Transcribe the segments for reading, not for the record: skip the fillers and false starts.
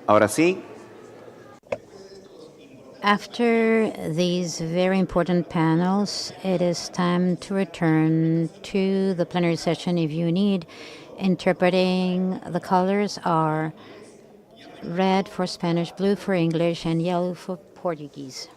Ahora sí. After these very important panels, it is time to return to the plenary session. If you need interpreting, the colors are red for Spanish, blue for English, and yellow for Portuguese.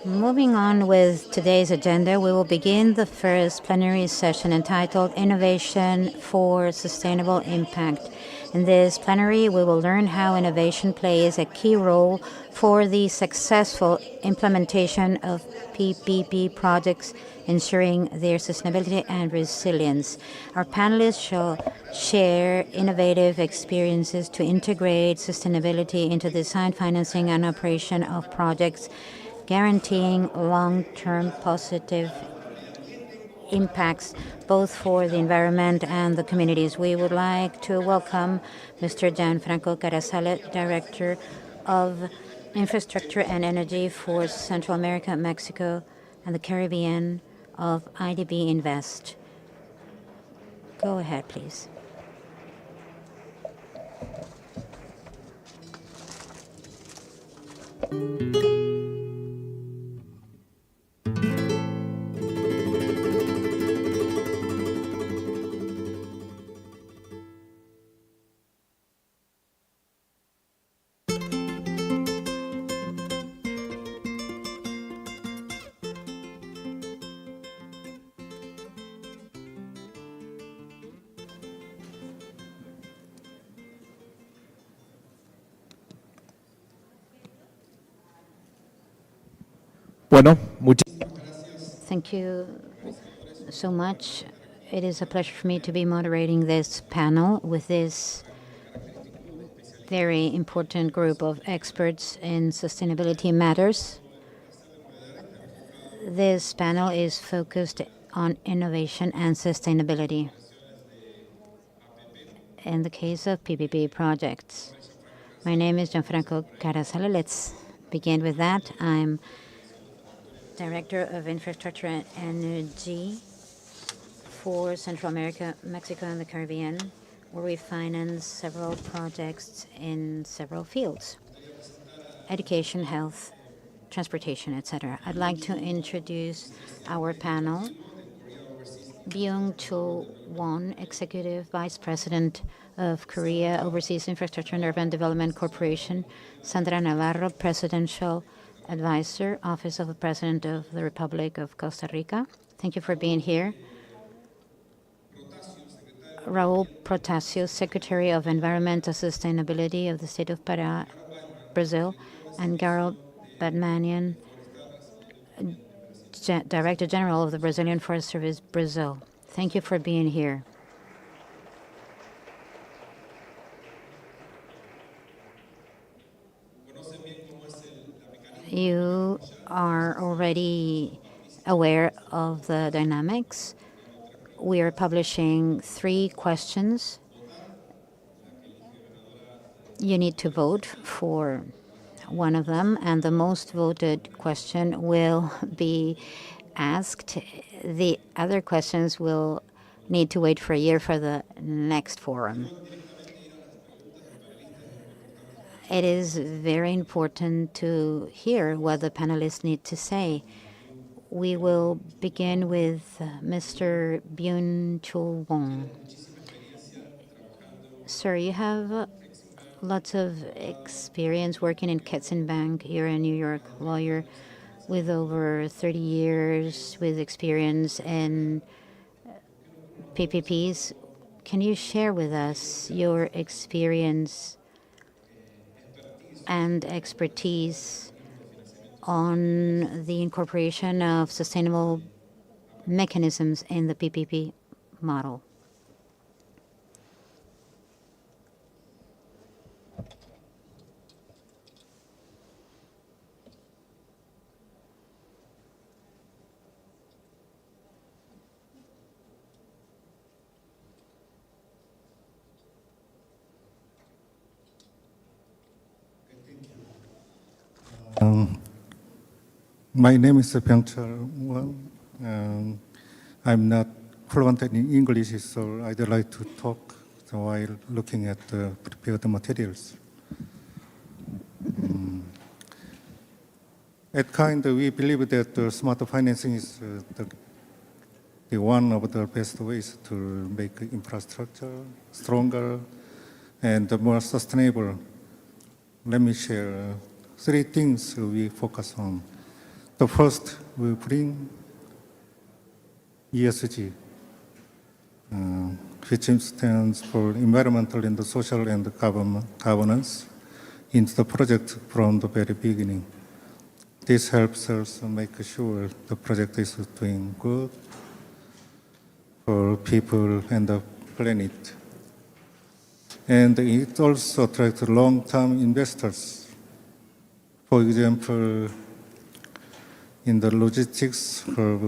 Moving on with today's agenda, we will begin the first plenary session entitled Innovation for Sustainable Impact. In this plenary, we will learn how innovation plays a key role for the successful implementation of PPP projects, ensuring their sustainability and resilience. Our panelists shall share innovative experiences to integrate sustainability into design, financing, and operation of projects, guaranteeing long-term positive impacts both for the environment and the communities. We would like to welcome Mr. Gianfranco Carasale, Director of Infrastructure and Energy for Central America, Mexico, and the Caribbean of IDB Invest. Go ahead, please. Thank you so much. It is a pleasure for me to be moderating this panel with this very important group of experts in sustainability matters. This panel is focused on innovation and sustainability in the case of PPP projects. My name is Gianfranco Carasale. Let's begin with that. I'm Director of Infrastructure and Energy for Central America, Mexico, and the Caribbean, where we finance several projects in several fields: education, health, transportation, etc. I'd like to introduce our panel. Byung-Chul Won, Executive Vice President of Korea Overseas Infrastructure and Urban Development Corporation. Sandra Navarro, Presidential Advisor, Office of the President of the Republic of Costa Rica. Thank you for being here. Raul Protasio, Secretary of Environmental Sustainability of the State of Pará, Brazil, and Garel Badmanian, Director General of the Brazilian Forest Service, Brazil. Thank you for being here. You are already aware of the dynamics. We are publishing 3 questions. You need to vote for one of them, and the most voted question will be asked. The other questions will need to wait for a year for the next forum. It is very important to hear what the panelists need to say. We will begin with Mr. Byung-Chul Won. Sir, you have lots of experience working in Ketson Bank. You're a New York lawyer with over 30 years with experience in PPPs. Can you share with us your experience and expertise on the incorporation of sustainable mechanisms in the PPP model? My name is Byung-Chul Won. I'm not fluent in English, so I'd like to talk while looking at the prepared materials. At Kind, we believe that smart financing is the one of the best ways to make infrastructure stronger and more sustainable. Let me share 3 things we focus on. The first, we bring ESG, which stands for environmental and social and governance, into the project from the very beginning. This helps us make sure the project is doing good for people and the planet. And it also attracts long-term investors. For example, in the logistics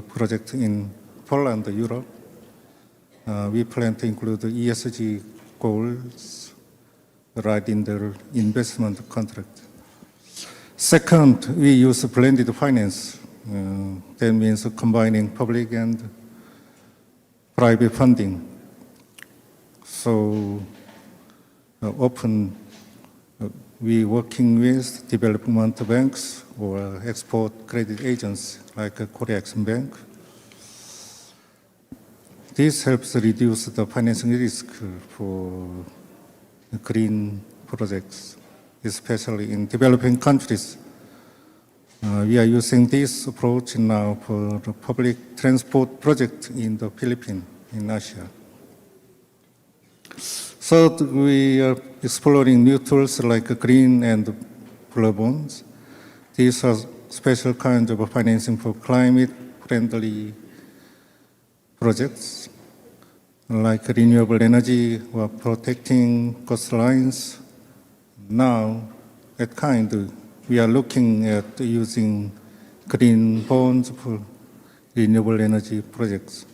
project in Poland, Europe, we plan to include the ESG goals right in the investment contract. Second, we use blended finance. That means combining public and private funding. So often we working with development banks or export credit agents like Korea Exim Bank. This helps reduce the financing risk for green projects, especially in developing countries. We are using this approach now for the public transport project in the Philippines, in Asia. Third, we are exploring new tools like green and blue bonds. These are special kinds of financing for climate-friendly projects, like renewable energy or protecting coastlines. Now, at Kind, we are looking at using green bonds for renewable energy projects.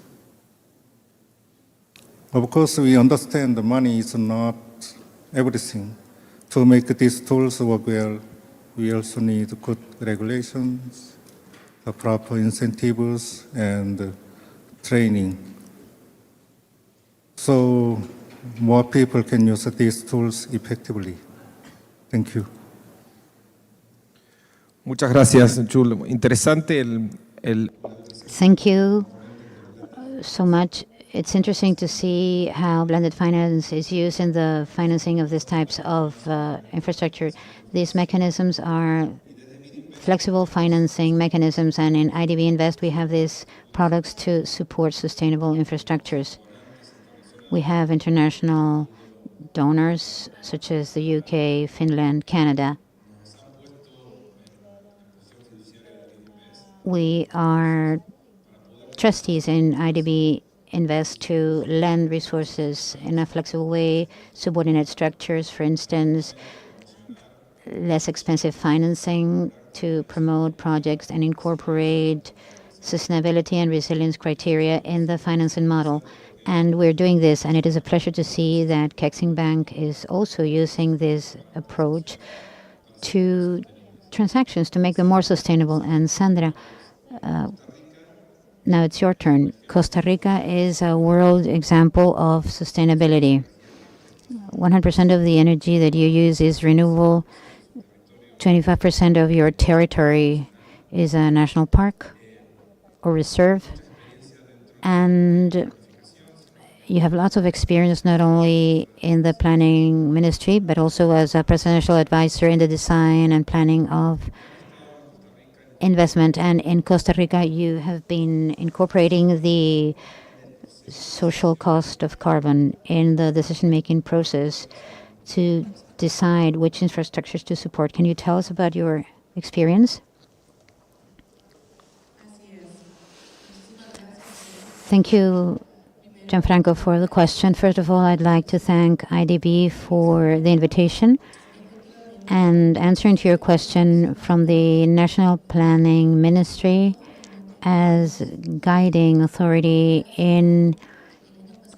Of course, we understand the money is not everything. To make these tools work well, we also need good regulations, the proper incentives, and training. So more people can use these tools effectively. Thank you. Muchas gracias, Chul. Interesante el Thank you so much. It's interesting to see how blended finance is used in the financing of these types of infrastructure. These mechanisms are flexible financing mechanisms, and in IDB Invest we have these products to support sustainable infrastructures. We have international donors such as the UK, Finland, Canada. We are trustees in IDB Invest to lend resources in a flexible way, subordinate structures, for instance, less expensive financing to promote projects and incorporate sustainability and resilience criteria in the financing model. And we're doing this, and it is a pleasure to see that Kexing Bank is also using this approach to transactions to make them more sustainable. And Sandra, now it's your turn. Costa Rica is a world example of sustainability. 100% of the energy that you use is renewable. 25% of your territory is a national park or reserve. And you have lots of experience not only in the planning ministry, but also as a presidential advisor in the design and planning of investment. And in Costa Rica, you have been incorporating the social cost of carbon in the decision-making process to decide which infrastructures to support. Can you tell us about your experience? Thank you, Gianfranco, for the question. First of all, I'd like to thank IDB for the invitation and answering to your question from the National Planning Ministry as guiding authority in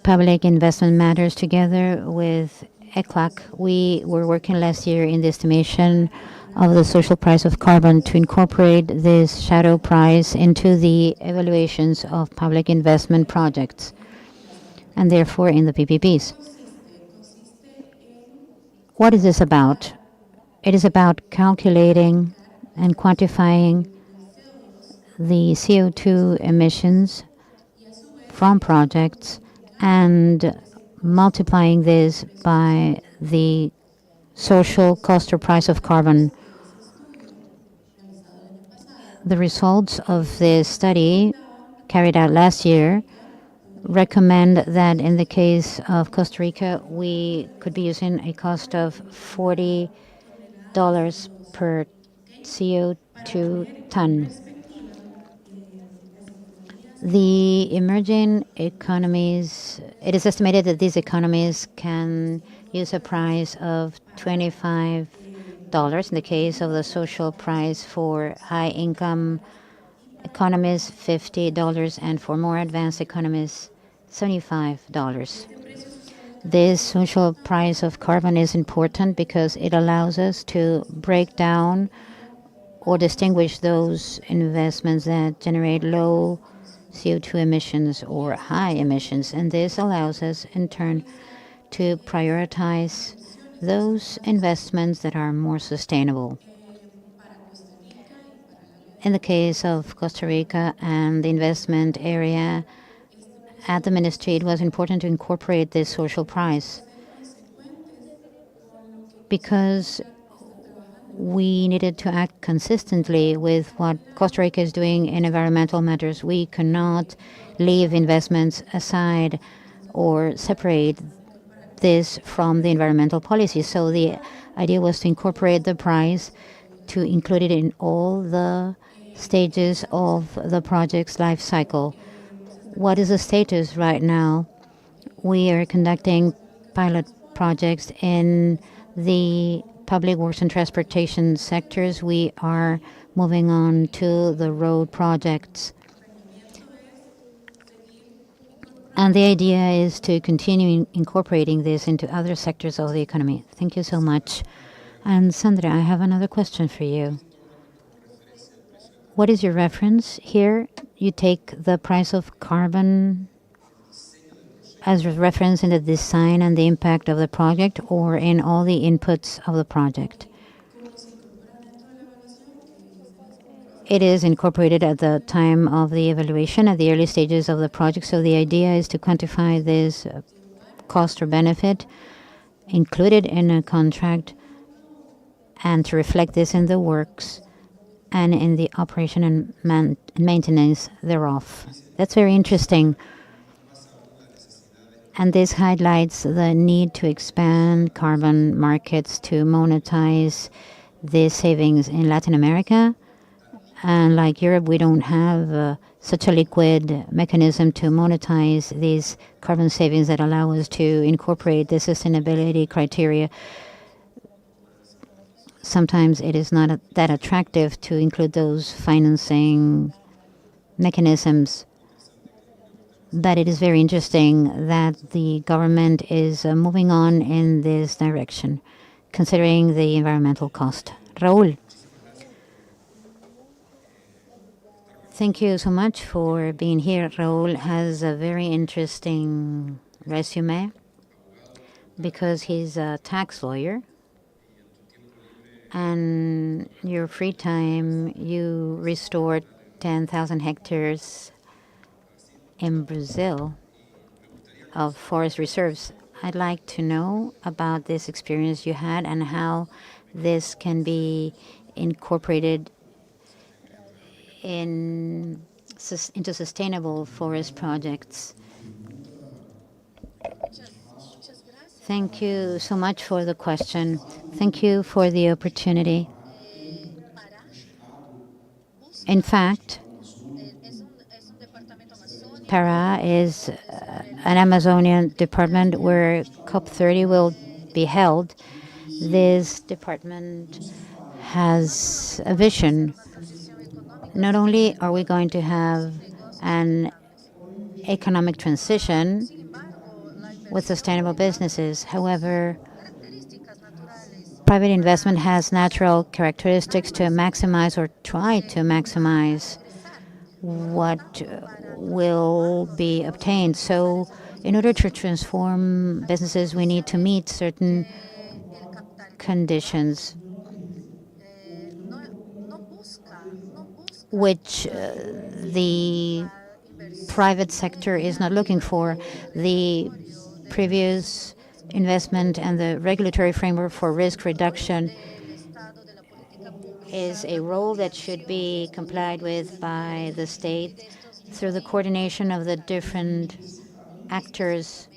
public investment matters. Together with ECLAC, we were working last year in the estimation of the social price of carbon to incorporate this shadow price into the evaluations of public investment projects. and therefore in the PPPs. What is this about? It is about calculating and quantifying the CO2 emissions from projects and multiplying this by the social cost or price of carbon. The results of this study carried out last year recommend that in the case of Costa Rica, we could be using a cost of $40 per CO2 ton. The emerging economies, it is estimated that these economies can use a price of $25 in the case of the social price for high-income economies, $50, and for more advanced economies, $75. This social price of carbon is important because it allows us to break down or distinguish those investments that generate low CO2 emissions or high emissions, and this allows us in turn to prioritize those investments that are more sustainable. In the case of Costa Rica and the investment area at the ministry, it was important to incorporate this social price because we needed to act consistently with what Costa Rica is doing in environmental matters. We cannot leave investments aside or separate this from the environmental policy. So the idea was to incorporate the price, to include it in all the stages of the project's life cycle. What is the status right now? We are conducting pilot projects in the public works and transportation sectors. We are moving on to the road projects. And the idea is to continue incorporating this into other sectors of the economy. Thank you so much. And Sandra, I have another question for you. What is your reference here? You take the price of carbon as a reference in the design and the impact of the project, or in all the inputs of the project? It is incorporated at the time of the evaluation, at the early stages of the project. So the idea is to quantify this cost or benefit included in a contract and to reflect this in the works and in the operation and maintenance thereof. That's very interesting. And this highlights the need to expand carbon markets to monetize these savings in Latin America. And like Europe, we don't have such a liquid mechanism to monetize these carbon savings that allow us to incorporate the sustainability criteria. Sometimes it is not that attractive to include those financing mechanisms. But it is very interesting that the government is moving on in this direction, considering the environmental cost. Raúl. Thank you so much for being here. Raúl has a very interesting resume because he's a tax lawyer. And your free time, you restored 10,000 hectares in Brazil of forest reserves. I'd like to know about this experience you had and how this can be incorporated into sustainable forest projects. Thank you so much for the question. Thank you for the opportunity. In fact, Pará is an Amazonian department where COP30 will be held. This department has a vision. Not only are we going to have an economic transition with sustainable businesses, however, private investment has natural characteristics to maximize or try to maximize what will be obtained. So In order to transform businesses, we need to meet certain conditions which the private sector is not looking for. The previous investment and the regulatory framework for risk reduction is a role that should be complied with by the state through the coordination of the different actors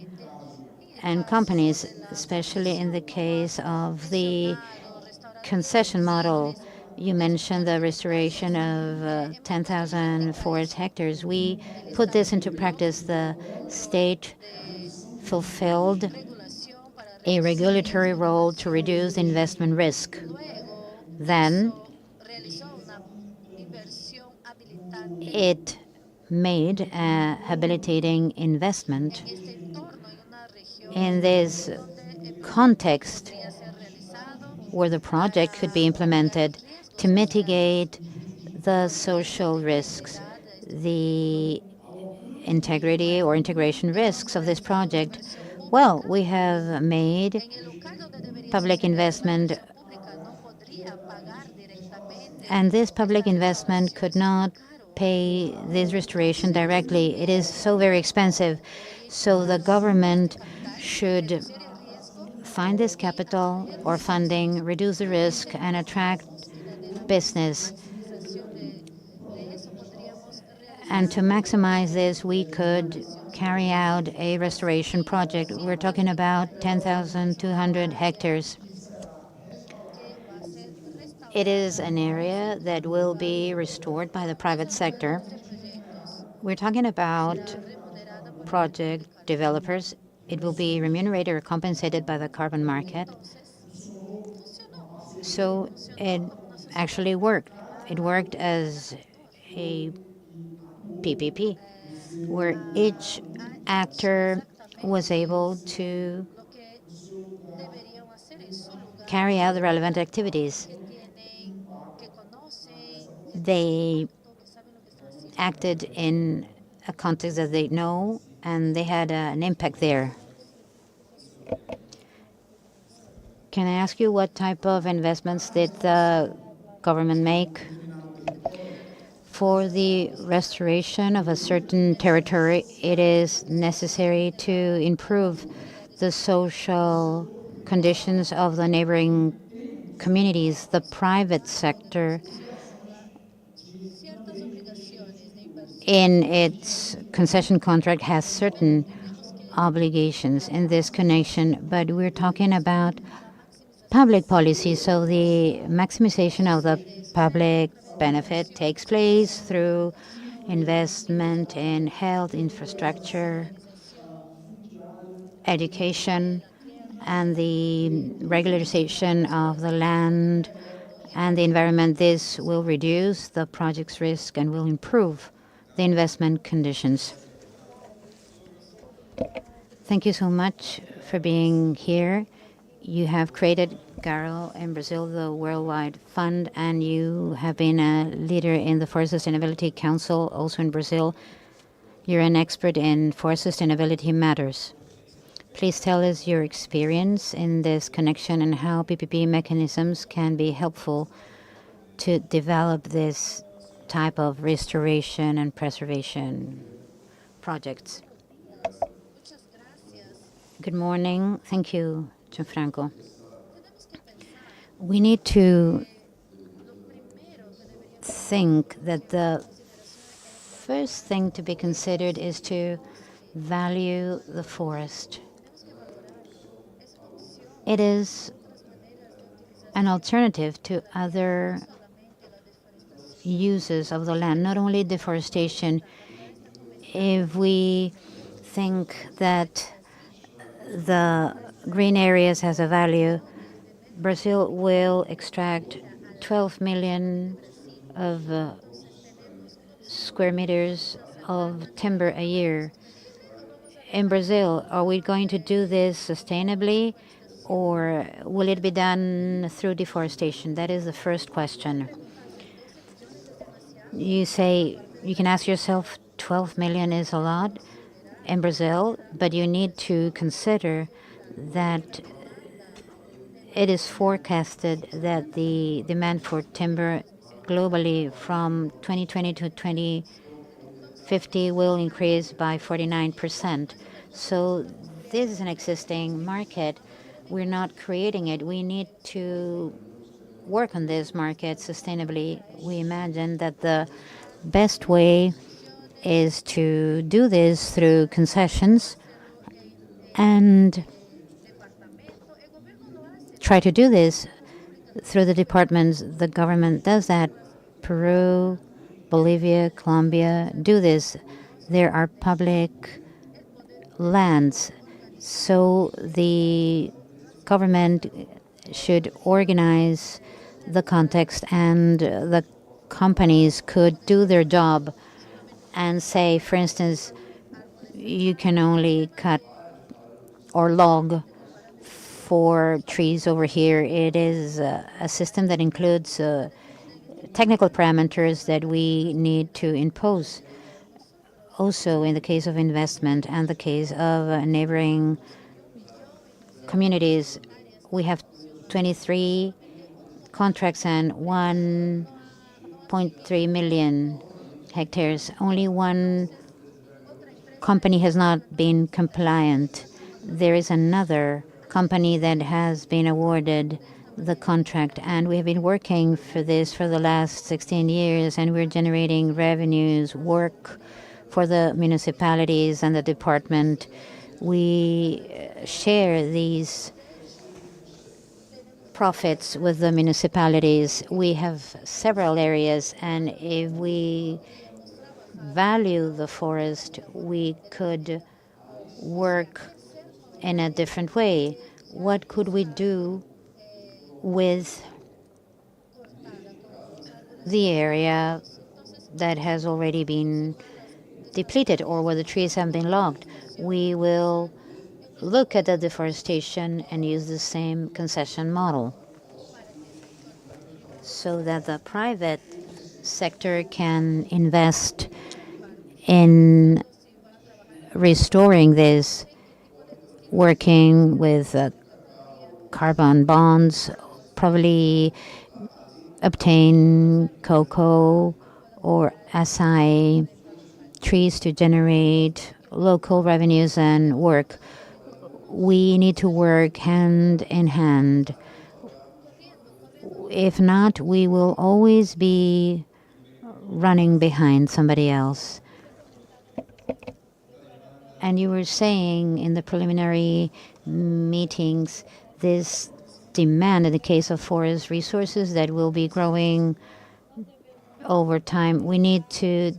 and companies, especially in the case of the concession model. You mentioned the restoration of 10,000 forest hectares. We put this into practice. The state fulfilled a regulatory role to reduce investment risk. Then it made a habilitating investment. In this context, where the project could be implemented to mitigate the social risks, the integrity or integration risks of this project, well, we have made public investment, and this public investment could not pay this restoration directly. It is so very expensive. So the government should find this capital or funding, reduce the risk, and attract business. And to maximize this, we could carry out a restoration project. We're talking about 10,200 hectares. It is an area that will be restored by the private sector. We're talking about project developers. It will be remunerated or compensated by the carbon market. So it actually worked. It worked as a PPP, where each actor was able to carry out the relevant activities. They acted in a context that they know, and they had an impact there. Can I ask you what type of investments did the government make? For the restoration of a certain territory, it is necessary to improve the social conditions of the neighboring communities. The private sector, in its concession contract, has certain obligations in this connection, but we're talking about public policy. So the maximization of the public benefit takes place through investment in health, infrastructure, education, and the regularization of the land and the environment. This will reduce the project's risk and will improve the investment conditions. Thank you so much for being here. You have created GARO in Brazil, the worldwide fund, and you have been a leader in the Forest Sustainability Council, also in Brazil. You're an expert in forest sustainability matters. Please tell us your experience in this connection and how PPP mechanisms can be helpful to develop this type of restoration and preservation projects. Good morning. Thank you, Gianfranco. We need to think that the first thing to be considered is to value the forest. It is an alternative to other uses of the land, not only deforestation. If we think that the green areas has a value, Brazil will extract 12 million of square meters of timber a year. In Brazil, are we going to do this sustainably, or will it be done through deforestation? That is the first question. You say, you can ask yourself, 12 million is a lot. in Brazil, but you need to consider that it is forecasted that the demand for timber globally from 2020 to 2050 will increase by 49%. So this is an existing market. We're not creating it. We need to work on this market sustainably. We imagine that the best way is to do this through concessions and try to do this through the departments. The government does that. Peru, Bolivia, Colombia do this. There are public lands. So the government should organize the context, and the companies could do their job and say, for instance, you can only cut or log for trees over here. It is a system that includes technical parameters that we need to impose. Also, in the case of investment and the case of neighboring communities, we have 23 contracts and 1.3 million hectares. Only one company has not been compliant. There is another company that has been awarded the contract, and we have been working for this for the last 16 years, and we're generating revenues, work for the municipalities and the department. We share these profits with the municipalities. We have several areas, and if we value the forest, we could work in a different way. What could we do with the area that has already been depleted or where the trees have been logged? We will look at the deforestation and use the same concession model so that the private sector can invest in restoring this, working with carbon bonds, probably obtain cocoa or acai trees to generate local revenues and work. We need to work hand in hand. If not, we will always be running behind somebody else. And you were saying in the preliminary meetings, this demand in the case of forest resources that will be growing over time. We need to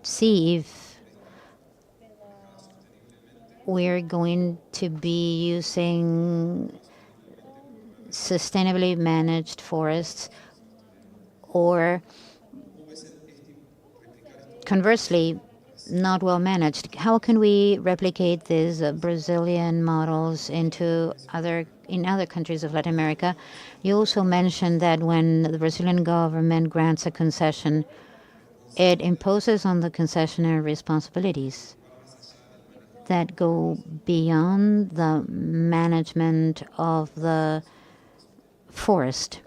see if we're going to be using sustainably managed forests, or conversely, not well managed. How can we replicate these Brazilian models in other countries of Latin America? You also mentioned that when the Brazilian government grants a concession, it imposes on the concessionaire responsibilities that go beyond the management of the forest.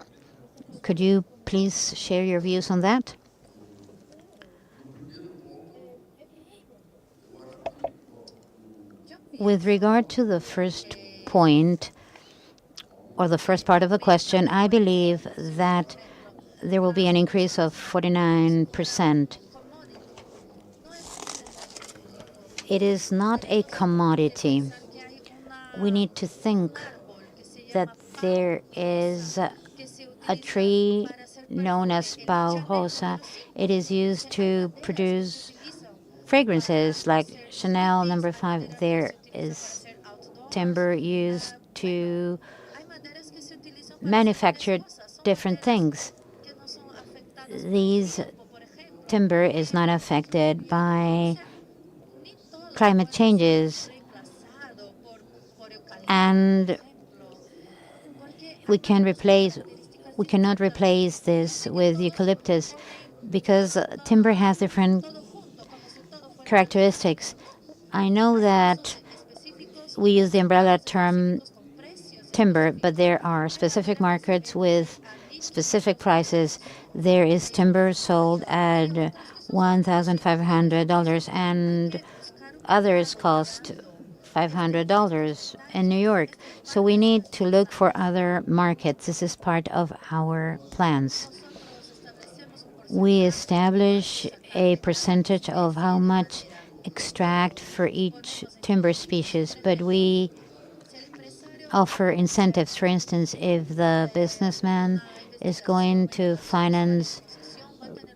Could you please share your views on that? With regard to the first point, or the first part of the question, I believe that there will be an increase of 49%. It is not a commodity. We need to think that there is a tree known as pau rosa. It is used to produce fragrances like Chanel No. 5. There is timber used to manufacture different things. These timber is not affected by climate changes, and we cannot replace this with eucalyptus because timber has different characteristics. I know that we use the umbrella term timber, but there are specific markets with specific prices. There is timber sold at $1,500 and others cost $500 in New York. So we need to look for other markets. This is part of our plans. We establish a percentage of how much extract for each timber species, but we offer incentives. For instance, if the businessman is going to finance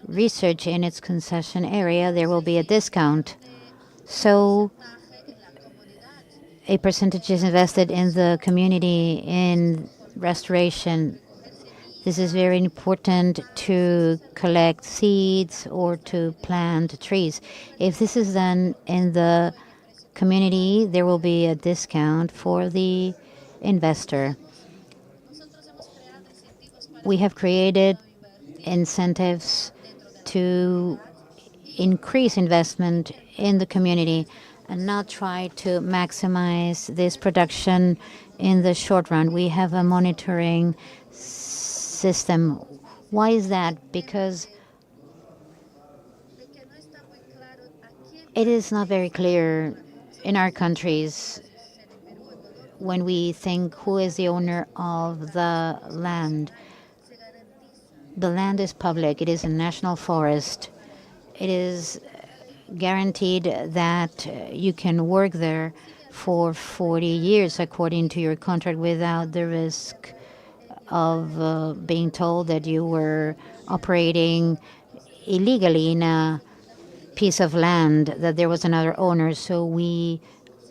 research in its concession area, there will be a discount. So a percentage is invested in the community in restoration. This is very important to collect seeds or to plant trees. If this is done in the community, there will be a discount for the investor. We have created incentives to increase investment in the community and not try to maximize this production in the short run. We have a monitoring system. Why is that? Because it is not very clear in our countries when we think who is the owner of the land. The land is public. It is a national forest. It is guaranteed that you can work there for 40 years according to your contract without the risk of being told that you were operating illegally in a piece of land, that there was another owner. So we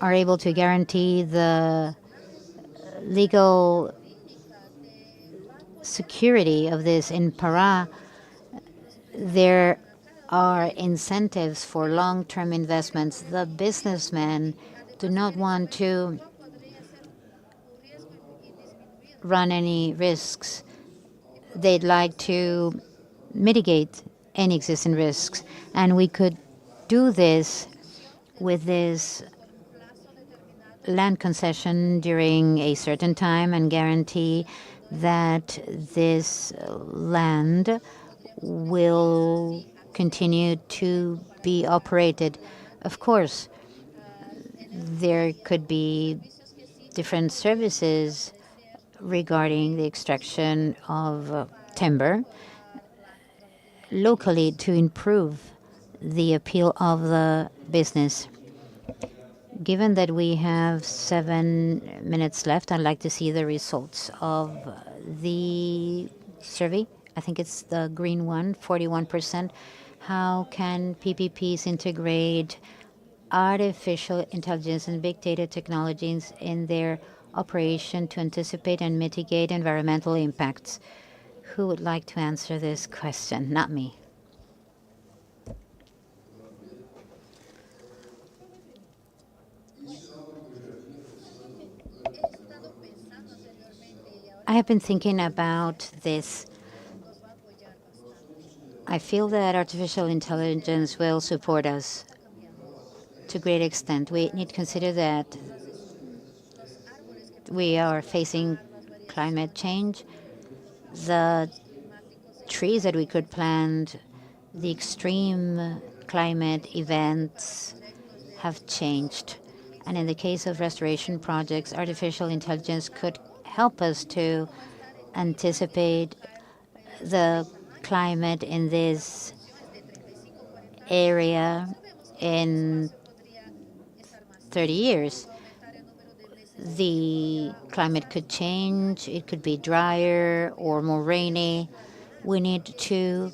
are able to guarantee the legal security of this. In Pará, there are incentives for long-term investments. The businessmen do not want to run any risks. They'd like to mitigate any existing risks. And we could do this with this land concession during a certain time and guarantee that this land will continue to be operated. Of course, there could be different services regarding the extraction of timber locally to improve the appeal of the business. Given that we have 7 minutes left, I'd like to see the results of the survey. I think it's the green one, 41%. How can PPPs integrate artificial intelligence and big data technologies in their operation to anticipate and mitigate environmental impacts? Who would like to answer this question? Not me. I have been thinking about this. I feel that artificial intelligence will support us to a great extent. We need to consider that we are facing climate change. The trees that we could plant, the extreme climate events have changed. And in the case of restoration projects, artificial intelligence could help us to anticipate the climate in this area in 30 years. The climate could change. It could be drier or more rainy. We need to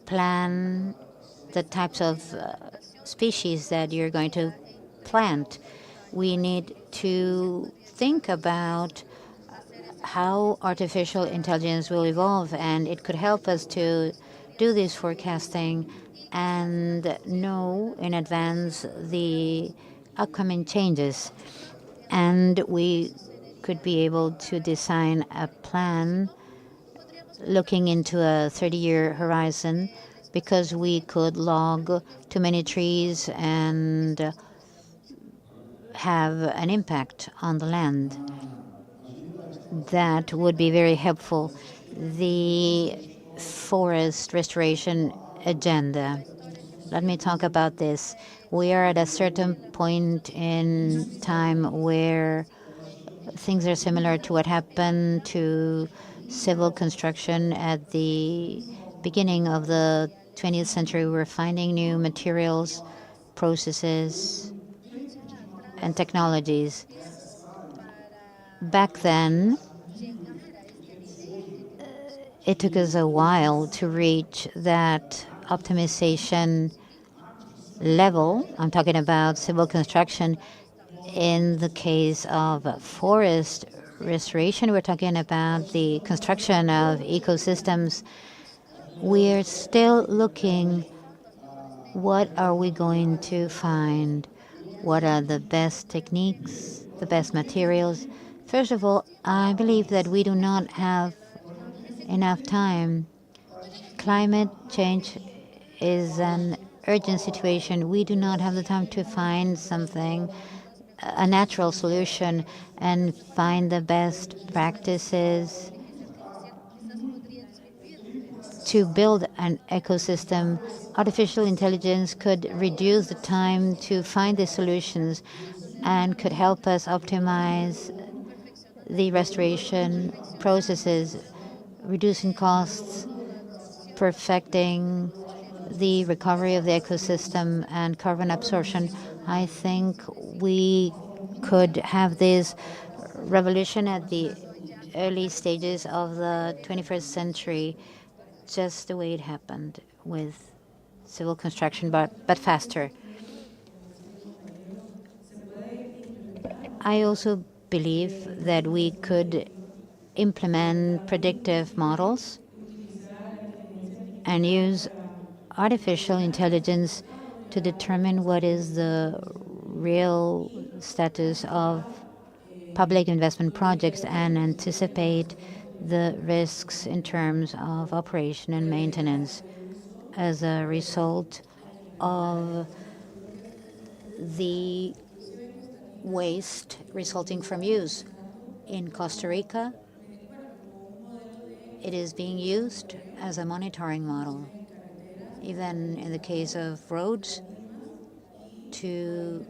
plan the types of species that you're going to plant. We need to think about how artificial intelligence will evolve, and it could help us to do this forecasting and know in advance the upcoming changes. And we could be able to design a plan looking into a 30-year horizon, because we could log too many trees and have an impact on the land. That would be very helpful. The forest restoration agenda. Let me talk about this. We are at a certain point in time where things are similar to what happened to civil construction at the beginning of the 20th century. We're finding new materials, processes, and technologies. Back then, it took us a while to reach that optimization level. I'm talking about civil construction. In the case of forest restoration, we're talking about the construction of ecosystems. We're still looking, what are we going to find? What are the best techniques, the best materials? First of all, I believe that we do not have enough time. Climate change is an urgent situation. We do not have the time to find something, a natural solution, and find the best practices to build an ecosystem. Artificial intelligence could reduce the time to find the solutions and could help us optimize the restoration processes, reducing costs, perfecting the recovery of the ecosystem and carbon absorption. I think we could have this revolution at the early stages of the 21st century, just the way it happened with civil construction, but faster. I also believe that we could implement predictive models and use artificial intelligence to determine what is the real status of public investment projects and anticipate the risks in terms of operation and maintenance as a result of the waste resulting from use. In Costa Rica, it is being used as a monitoring model, even in the case of roads, to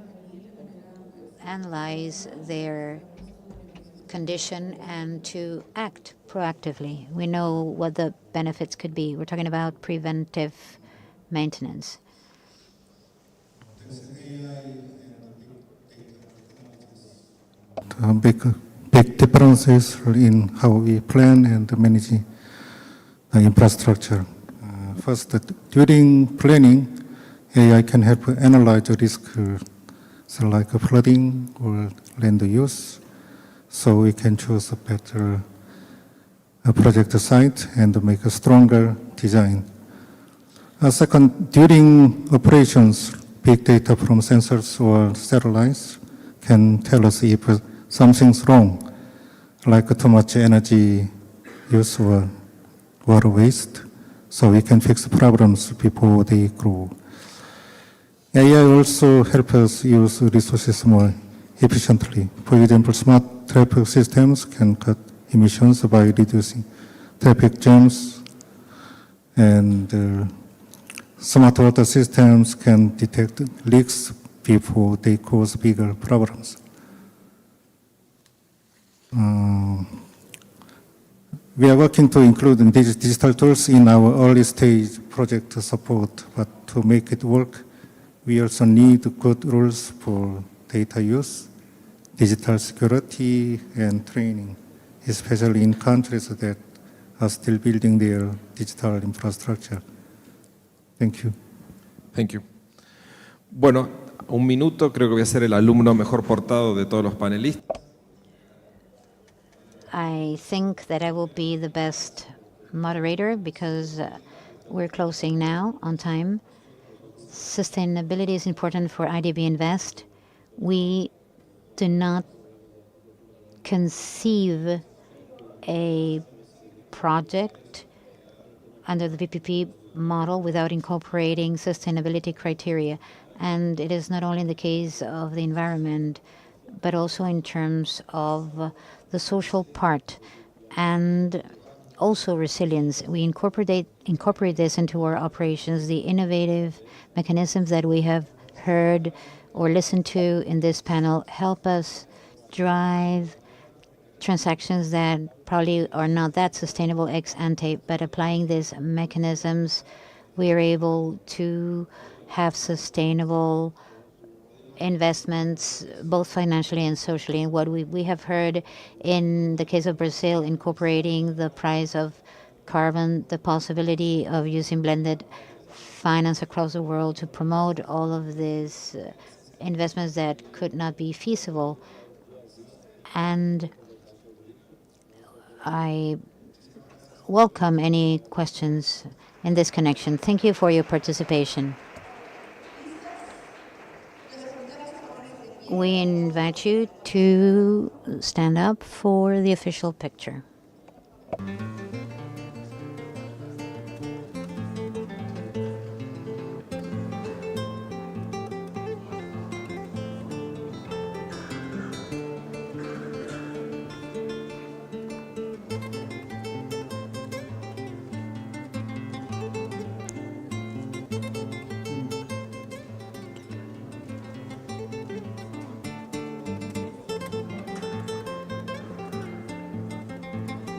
analyze their condition and to act proactively. We know what the benefits could be. We're talking about preventive maintenance. Big differences in how we plan and manage infrastructure. First, during planning, AI can help analyze the risk, like flooding or land use, so we can choose a better project site and make a stronger design. Second, during operations, big data from sensors or satellites can tell us if something's wrong, like too much energy use or water waste, so we can fix problems before they grow. AI also helps us use resources more efficiently. For example, smart traffic systems can cut emissions by reducing traffic jams, and smart water systems can detect leaks before they cause bigger problems. We are working to include these digital tools in our early stage project support, but to make it work, we also need good rules for data use, digital security, and training, especially in countries that are still building their digital infrastructure. Thank you. Thank you. Bueno, un minuto, creo que voy a ser el alumno mejor portado de todos los panelistas. I think that I will be the best moderator because we're closing now on time. Sustainability is important for IDB Invest. We do not conceive a project under the PPP model without incorporating sustainability criteria. And it is not only in the case of the environment, but also in terms of the social part and also resilience. We incorporate this into our operations, the innovative mechanisms that we have heard or listened to in this panel help us drive transactions that probably are not that sustainable ex ante, but applying these mechanisms, we are able to have sustainable investments, both financially and socially. And what we have heard in the case of Brazil, incorporating the price of carbon, the possibility of using blended finance across the world to promote all of these investments that could not be feasible. And I welcome any questions in this connection. Thank you for your participation. We invite you to stand up for the official picture.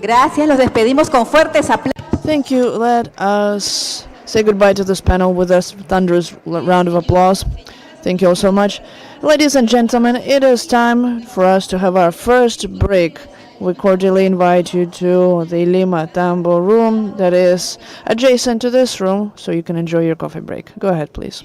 Gracias, los despedimos con fuertes aplausos. Thank you. Let us say goodbye to this panel with a thunderous round of applause. Thank you all so much. Ladies and gentlemen, it is time for us to have our first break. We cordially invite you to the Lima Tambo room that is adjacent to this room, so you can enjoy your coffee break. Go ahead, please.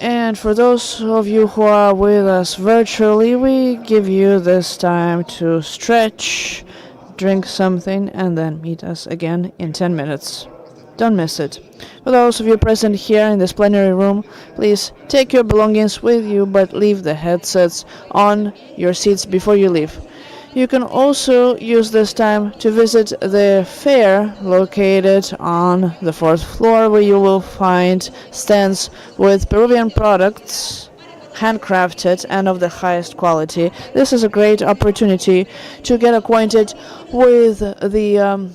And for those of you who are with us virtually, we give you this time to stretch, drink something, and then meet us again in 10 minutes. Don't miss it. For those of you present here in this plenary room, please take your belongings with you, but leave the headsets on your seats before you leave. You can also use this time to visit the fair located on the 4th floor, where you will find stands with Peruvian products, handcrafted and of the highest quality. This is a great opportunity to get acquainted with the